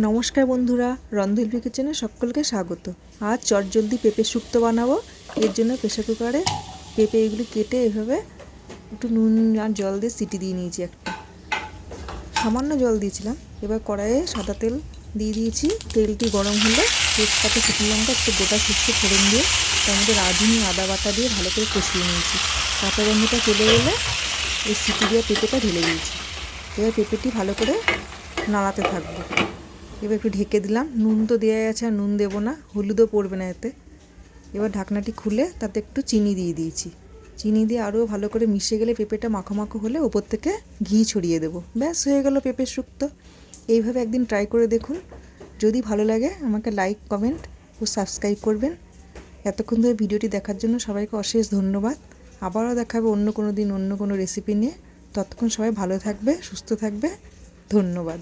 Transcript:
নমস্কার বন্ধুরা, রন্ধনশিল্পী কিচেনে সকলকে স্বাগত। আজ চটজলদি পেঁপে শুক্তো বানাবো। এর জন্য প্রেসার কুকারে পেঁপে এগুলি কেটে এভাবে একটু নুন আর জল দিয়ে সিটি দিয়ে নিয়েছি। একটা সামান্য জল দিয়েছিলাম। এবার কড়াইয়ে সাদা তেল দিয়ে দিয়েছি। তেলটি গরম হলে তেজপাতা, শুকনো লঙ্কা, একটু গোটা সরষে ফোড়ন দিয়ে তার মধ্যে রাঁধুনি আদা বাটা দিয়ে ভালো করে কষিয়ে নিয়েছি। কাঁচা গন্ধটা চলে গেলে এই সিটি দিয়ে পেঁপেটা ঢেলে দিয়েছি। এবার পেঁপেটি ভালো করে নাড়াতে থাকবো। এবার একটু ঢেকে দিলাম। নুন তো দেওয়া আছে, আর নুন দেবো না, হলুদও পড়বে না এতে। এবার ঢাকনাটি খুলে তাতে একটু চিনি দিয়ে দিয়েছি। চিনি দিয়ে আরও ভালো করে মিশে গেলে পেঁপেটা মাখো মাখো হলে ওপর থেকে ঘি ছড়িয়ে দেবো। ব্যাস হয়ে গেল পেঁপের শুক্তো। এইভাবে একদিন ট্রাই করে দেখুন। যদি ভালো লাগে আমাকে লাইক, কমেন্ট ও সাবস্ক্রাইব করবেন। এতক্ষণ ধরে ভিডিওটি দেখার জন্য সবাইকে অশেষ ধন্যবাদ। আবারও দেখাবে অন্য কোনো দিন অন্য কোনো রেসিপি নিয়ে। ততক্ষণ সবাই ভালো থাকবে, সুস্থ থাকবে। ধন্যবাদ।